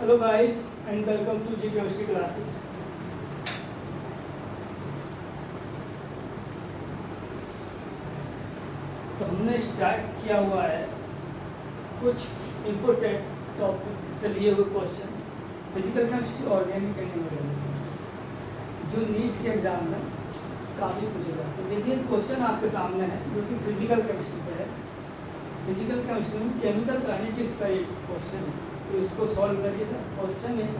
Hello guys and welcome to G chemistry classes. तो हमने start किया हुआ है कुछ इम्पोर्टेंट टॉपिक से लिए हुए question physical chemistry, organic and inorganic जो नीट के एग्जाम में काफ़ी पूछे जाते हैं। देखिए क्वेश्चन आपके सामने है जो कि फिजिकल केमिस्ट्री से है। फिजिकल केमिस्ट्री में केमिकल काइनेटिक्स का एक क्वेश्चन है, तो इसको सॉल्व करिएगा। क्वेश्चन इज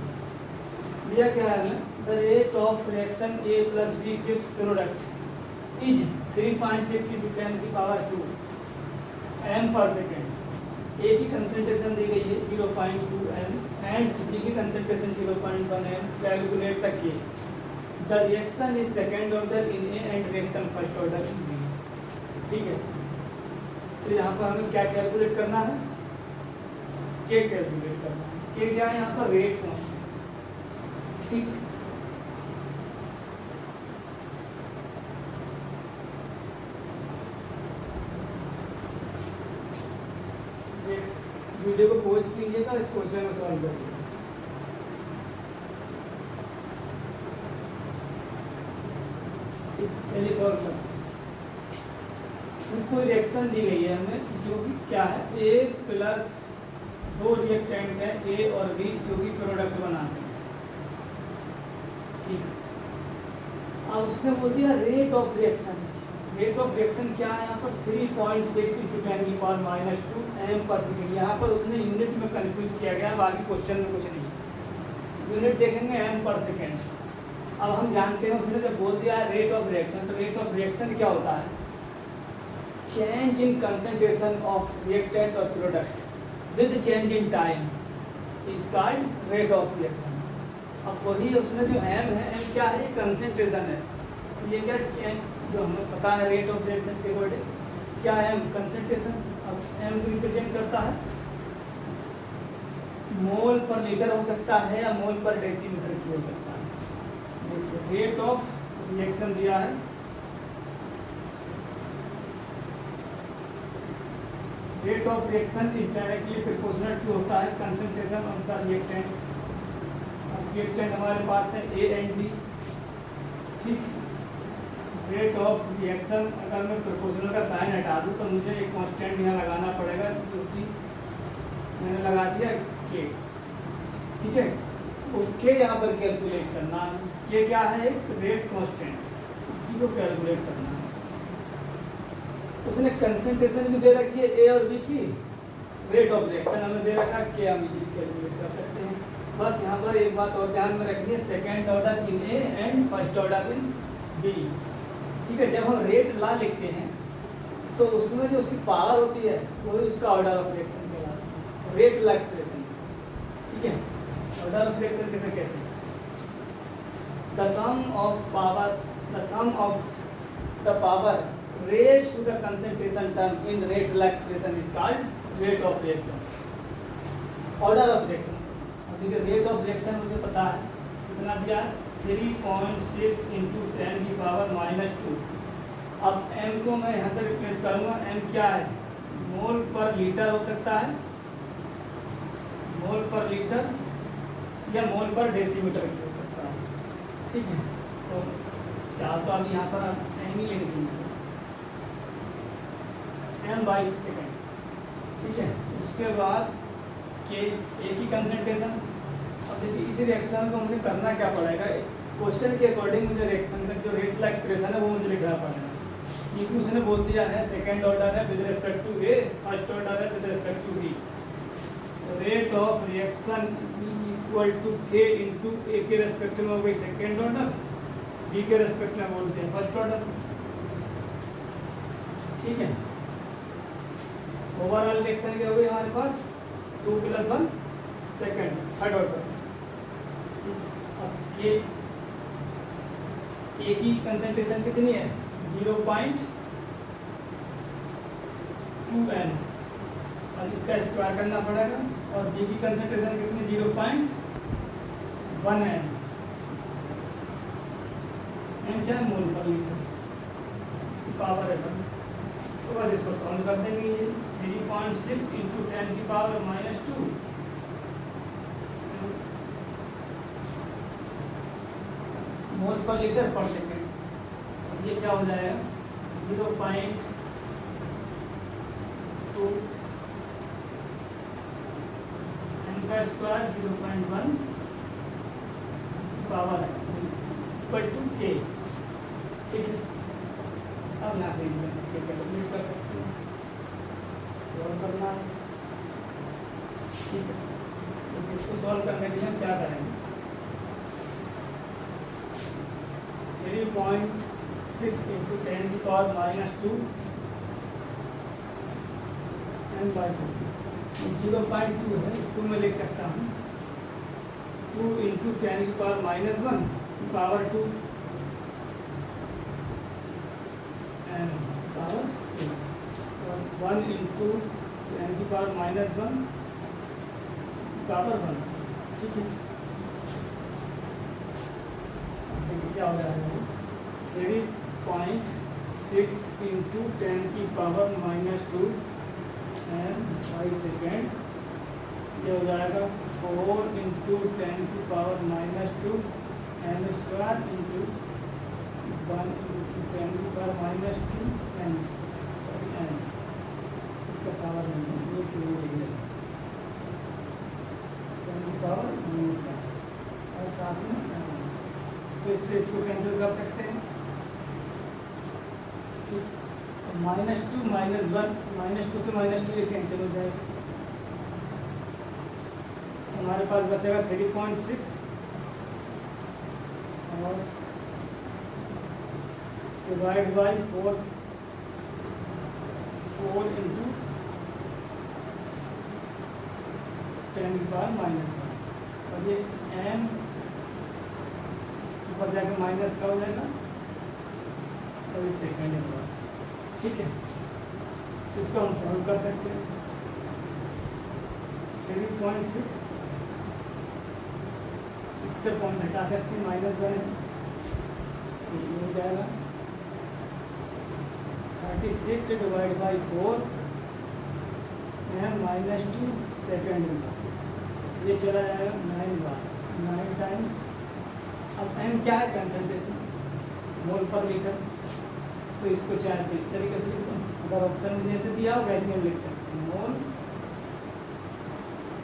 दिया क्या है हमें, the rate of reaction A plus B gives product is 3.6 × 10⁻²м पर सेकेंड। ए की कंसंट्रेशन दी गई है 0.2 m एंड बी की concentration 0.1 m। Calculate the K. The reaction is second order in A and reaction first order in B. ठीक है, तो यहाँ पर हमें क्या कैलकुलेट करना है, के कैलकुलेट करना है। के क्या है यहाँ पर, रेट कौन। ठीक, वीडियो को पॉज कीजिएगा, इस क्वेश्चन को सॉल्व करिए। चलिए सॉल्व करते हैं। कोई रिएक्शन दी गई है हमें जो कि क्या है, ए प्लस दो रिएक्टेंट है ए और बी जो कि प्रोडक्ट बनाते हैं। अब उसने बोल दिया rate of reaction. Rate of reaction क्या है यहाँ पर, 3.6 × 10⁻²м पर सेकेंड। यहाँ पर उसने यूनिट में कंफ्यूज किया गया, बाकी क्वेश्चन में कुछ नहीं। यूनिट देखेंगे m पर सेकेंड। अब हम जानते हैं उसने जब बोल दिया है रेट ऑफ रिएक्शन, तो रेट ऑफ रिएक्शन क्या होता है, change in concentration of reactant और product with change in time is called rate of reaction. अब वही उसने जो m है, m क्या है, कंसंट्रेशन है। ये क्या चेंज जो हमें पता है रेट ऑफ रिएक्शन के अकॉर्डिंग क्या है, कंसंट्रेशन। अब m को रिप्रेजेंट करता है मोल पर लीटर हो सकता है या मोल पर डेसीमीटर की हो सकता है। रेट ऑफ रिएक्शन दिया है, rate of reaction is directly proportional to होता है कंसंट्रेशन ऑफ द रिएक्टेंट। अब रिएक्टेंट हमारे पास है ए एंड बी। ठीक, रेट ऑफ रिएक्शन अगर मैं प्रोपोर्शनल का साइन हटा दूँ तो मुझे एक कांस्टेंट यहाँ लगाना पड़ेगा जो कि मैंने लगा दिया के। ठीक है, ओके, यहाँ पर कैलकुलेट करना के क्या है, एक रेट कांस्टेंट, इसी को कैलकुलेट करना है। उसने कंसंट्रेशन भी दे रखी है ए और बी की, रेट ऑफ रिएक्शन हमें दे रखा है, के हम इजीली कैलकुलेट कर सकते हैं। बस यहाँ पर एक बात और ध्यान में रखनी है, second order in A and first order in B. ठीक है, जब हम रेट ला लिखते हैं तो उसमें जो उसकी पावर होती है वही उसका ऑर्डर ऑफ रिएक्शन कहलाता है, रेट ला एक्सप्रेशन। ठीक है, ऑर्डर ऑफ रिएक्शन कैसे कहते हैं, the sum of the power raise to the concentration term in rate law expression is called rate of reaction, order of reaction. अब देखिए rate of reaction मुझे पता है कितना दिया है, 3.6 × 10⁻²। अब m को मैं यहाँ से रिप्लेस करूँगा, m क्या है, मोल पर लीटर हो सकता है, मोल पर लीटर या मोल पर डेसीमीटर की हो सकता है। ठीक है, तो चार तो अब यहाँ पर m ही लेनी चाहिए, m/सेकेंड। ठीक है, उसके बाद के ए की कंसंट्रेशन। अब देखिए इस रिएक्शन को मुझे करना क्या पड़ेगा, क्वेश्चन के अकॉर्डिंग मुझे रिएक्शन का जो रेट ला एक्सप्रेशन है वो मुझे लिखना पड़ेगा, क्योंकि उसने बोल दिया है सेकेंड ऑर्डर है with respect to A, first order है with respect to B. Rate of reaction equal to k into A k respect में हो गई सेकेंड ऑर्डर, बी के रेस्पेक्ट में बोलते हैं फर्स्ट ऑर्डर। ठीक है, ओवरऑल रिएक्शन क्या हो गई हमारे पास, 2 + 1 सेकेंड, थर्ड ऑर्डर। अब के ए की कंसंट्रेशन कितनी है, 0.2 m। अब इसका स्क्वायर करना पड़ेगा, और बी की कंसंट्रेशन कितनी, 0.1 m। m क्या है, मोल पर लीटर, इसकी पावर है। तो बस इसको सॉल्व कर देंगे, ये 3.6 × 10⁻²। मोल पर लीटर पर सेकेंड। और ये क्या हो जाएगा 0.2 n का स्क्वायर 0.1 पावर है इक्वल टू k। ठीक है, अब यहाँ से कैलकुलेट कर सकते हैं, सॉल्व करना है। ठीक है, तो इसको सॉल्व करने के लिए हम क्या करेंगे 3.6 इंटू 10 की पावर -2 n बाई सेकेंड। 0.2 है, इसको मैं लिख सकता हूँ 2 इंटू 10 की पावर -1 पावर 2 n पावर 2 और 1 इंटू 10 की पावर -1 पावर 1। ठीक है, क्या हो जाएगा 3.6 इंटू 10 की पावर -2 n बाई सेकेंड। ये हो जाएगा 4 इंटू 10 की power -2 n square into 1 into 10 की पावर -2 n सॉरी n, इसका पावर नहीं है, ये 2 है 10 की पावर -1 और साथ में तो इससे इसको कैंसिल कर सकते हैं। -2 -1 -2 से -2 ये कैंसिल हो जाएगा, हमारे पास बचेगा 3.6 और डिवाइड बाई 4 इंटू 10 की पावर -1 और ये n ऊपर जाकर माइनस का हो जाएगा और इस सेकेंड है पास। ठीक है, इसको हम सॉल्व कर सकते हैं 3.6 इससे पॉइंट हटा सकते हैं -1 है, ये हो जाएगा 36 डिवाइड बाई 4 -2 सेकेंड में ये चला जाएगा 9 बार 9 टाइम्स। अब m क्या है कंसंट्रेशन मोल पर लीटर, तो इसको चाहे तो इस तरीके से लिखो, अगर ऑप्शन में जैसे दिया हो वैसे हम लिख सकते हैं मोल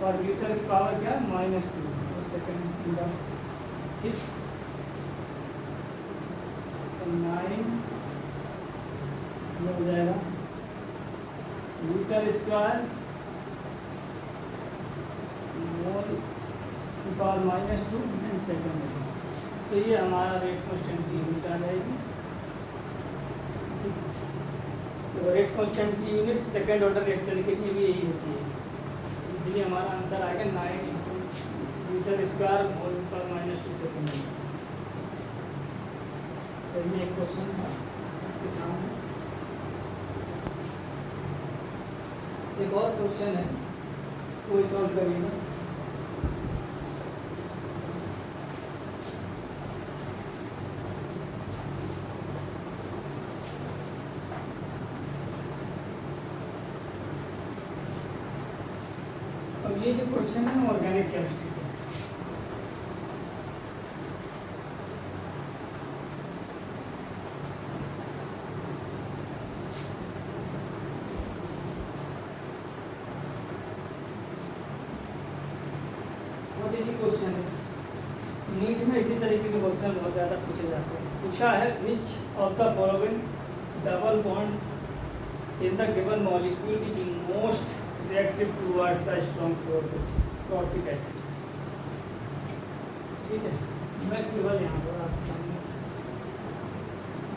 पर लीटर की पावर क्या है -2 सेकेंड 10। ठीक, तो 9 हो जाएगा लीटर स्क्वायर मोल की पावर -2 एंड सेकेंड। तो ये हमारा रेट कांस्टेंट की यूनिट आ जाएगी। तो रेट कांस्टेंट की यूनिट सेकेंड ऑर्डर रिएक्शन के लिए भी यही होती है, इसलिए हमारा आंसर आएगा 9 लीटर स्क्वायर मोल पर -2 सेकेंड। तो ये एक क्वेश्चन था आपके सामने। एक और क्वेश्चन है, इसको सॉल्व करिएगा। ये जो क्वेश्चन है ऑर्गेनिक केमिस्ट्री से, बहुत इजी क्वेश्चन है। नीट में इसी तरीके के क्वेश्चन बहुत ज़्यादा पूछे जाते हैं। पूछा है which of the following double bond in the given molecule is most reactive towards a strong protic acid। ठीक है, मैं केवल यहाँ पर आपके सामने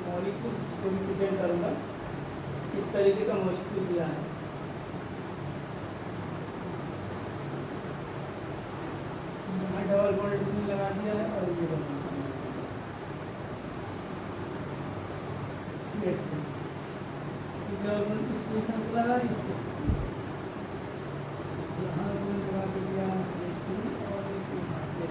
मॉलिक्यूल को रिप्रेजेंट करूँगा, इस तरीके का मॉलिक्यूल दिया है। मैं डबल बॉन्ड इसमें लगा दिया है और ये डबल बॉन्ड इस पोजीशन पर लगा दिया, यहाँ उसमें लगा दिया CH3 और CH3।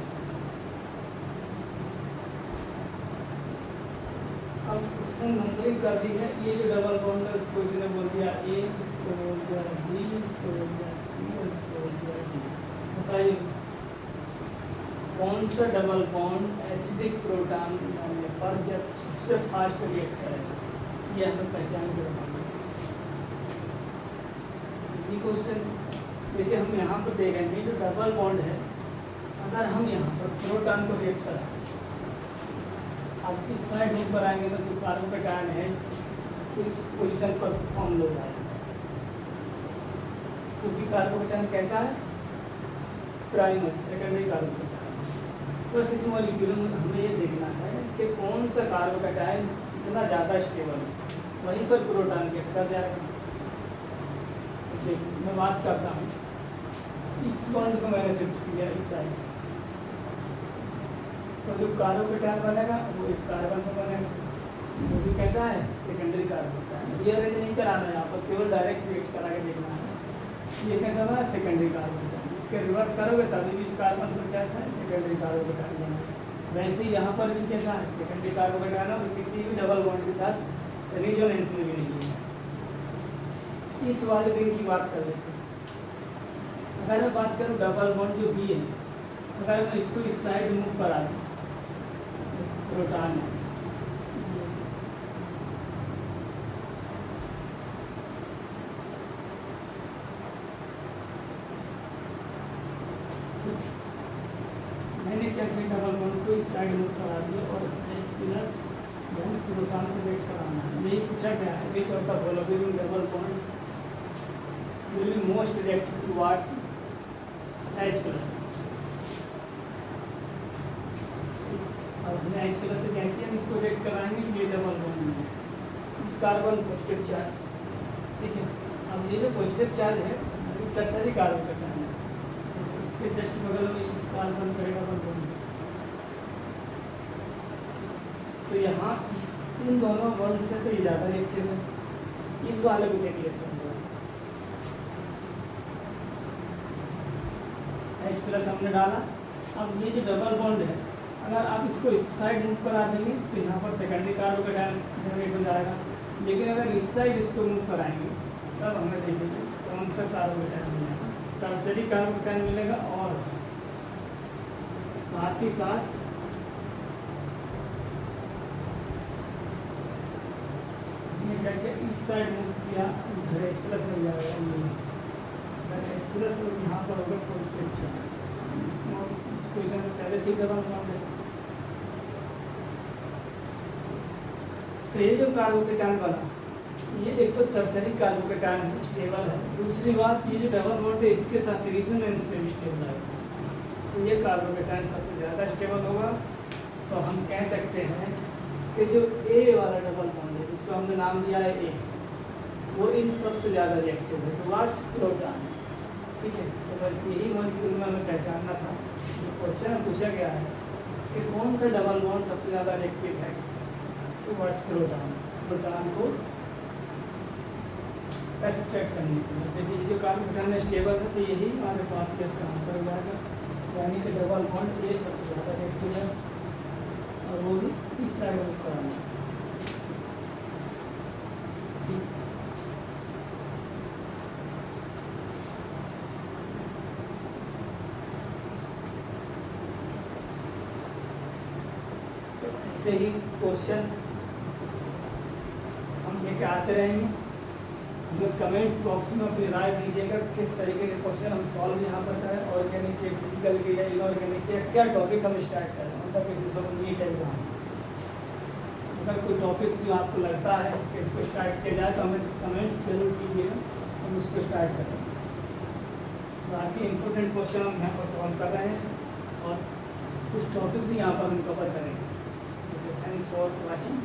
अब उसको नंबरिंग कर दी है, ये जो डबल बॉन्ड है इसको इसने बोल दिया A, इसको बोल दिया B, इसको बोल दिया C और इसको बोल दिया D। बताइए कौन सा डबल बॉन्ड एसिडिक प्रोटॉन बनने पर जब सबसे फास्ट रिएक्ट करेगा, ये हमें पहचान के रखेंगे। ये क्वेश्चन देखिए, हम यहाँ पर देखेंगे जो डबल बॉन्ड है, अगर हम यहाँ पर प्रोटॉन को रिएक्ट कराएं, अब इस साइड मूव पर आएंगे तो जो कार्बोकेटायन है इस पोजीशन पर फॉर्म हो जाएगा, क्योंकि कार्बोकेटायन कैसा है, प्राइमरी, सेकेंडरी कार्बोकेटायन। बस इस मॉलिक्यूल में हमें ये देखना है कि कौन सा कार्बोकेटायन इतना ज़्यादा स्टेबल है, वहीं पर प्रोटॉन रिएक्ट कर जाएगा। देखिए मैं बात करता हूँ, इस बॉन्ड को मैंने शिफ्ट किया इस साइड, तो जो कार्बोकेटायन बनेगा वो इस कार्बन में बनेगा, वो भी कैसा है, सेकेंडरी कार्बोकेटायन। ये अरेंज नहीं कराना है यहाँ पर, केवल डायरेक्ट रिएक्ट करा के देखना है। ये कैसा बना, सेकेंडरी कार्बोकेटायन। इसके रिवर्स करोगे तभी भी इस कार्बन पर कैसा है, सेकेंडरी कार्बोकेटायन बनेगा। वैसे ही यहाँ पर भी कैसा है, सेकेंडरी कार्बोकेटायन और किसी भी डबल बॉन्ड के साथ रेजोनेंस में भी नहीं है। इस वाले रिंग की बात कर लेते हैं। अगर मैं बात करूँ डबल बॉन्ड जो बी है, अगर मैं इसको इस साइड मूव करा दूँ, प्रोटॉन है, मैंने क्या किया, डबल बॉन्ड को इस साइड मूव करा दिया और H प्लस प्रोटॉन से वेट कराना है। यही पूछा गया है कि चौथा following double bond will be most reactive towards H plus। अब हमने H plus से कैसे हम इसको रिएक्ट कराएंगे, ये डबल बॉन्ड है, इस कार्बन पॉजिटिव चार्ज, ठीक है। अब ये जो पॉजिटिव चार्ज है टर्सरी कार्बोकेटायन है, इसके जस्ट बगल में इस कार्बन का डबल बॉन्ड है। तो यहाँ इन दोनों बॉन्ड से तो ये ज़्यादा रिएक्टिव है। इस वाले को देख लेते हैं, H प्लस हमने डाला। अब ये जो डबल बॉन्ड है, अगर आप इसको इस साइड मूव करा देंगे तो यहाँ पर सेकेंडरी कार्बोकेटायन जनरेट हो जाएगा, लेकिन अगर इस साइड इसको मूव कराएंगे तब हमें देखेंगे कौन सा कार्बोकेटायन मिलेगा, टर्सरी कार्बोकेटायन मिलेगा। और साथ ही साथ इस साइड मूव किया, इधर H प्लस मिल जाएगा, H प्लस यहाँ पर होगा पॉजिटिव चार्ज, इस पोजीशन में पहले से ही डबल बॉन्ड है। तो ये जो कार्बोकेटायन बना, ये एक तो टर्सरी कार्बोकेटायन है, स्टेबल है। दूसरी बात, ये जो डबल बॉन्ड है इसके साथ रेजोनेंस से भी स्टेबल है, तो ये कार्बोकेटायन सबसे ज़्यादा स्टेबल होगा। तो हम कह सकते हैं कि जो ए वाला डबल बॉन्ड है, जिसको हमने नाम दिया है ए, वो इन सबसे ज़्यादा रिएक्टिव है टुवर्ड्स प्रोटॉन, ठीक है। तो बस यही मॉलिक्यूल में हमें पहचानना था। जो क्वेश्चन पूछा गया है कि कौन सा डबल बॉन्ड सबसे ज़्यादा रिएक्टिव है टुवर्ड्स प्रोटॉन, प्रोटॉन को चेक करने के लिए। देखिए जो कार्बोकेटायन स्टेबल है, तो यही हमारे पास के इसका आंसर हो जाएगा, यानी कि डबल बॉन्ड ए सबसे ज़्यादा रिएक्टिव है और वो भी इस साइड में कराना है, ठीक। ऐसे ही क्वेश्चन हम लेके आते रहेंगे। हमें कमेंट्स बॉक्स में अपनी राय दीजिएगा किस तरीके के क्वेश्चन हम सॉल्व यहाँ पर करें, ऑर्गेनिक के, फिजिकल के या इनऑर्गेनिक के, क्या टॉपिक हम स्टार्ट करें, मतलब किसी सब नीट एग्जाम। अगर कोई टॉपिक जो आपको लगता है कि इसको स्टार्ट किया जाए तो हमें कमेंट्स जरूर कीजिएगा, हम उसको स्टार्ट करें। बाकी इम्पोर्टेंट क्वेश्चन हम यहाँ पर सॉल्व कर रहे हैं और कुछ टॉपिक भी यहाँ पर हम कवर करेंगे। Thanks for watching.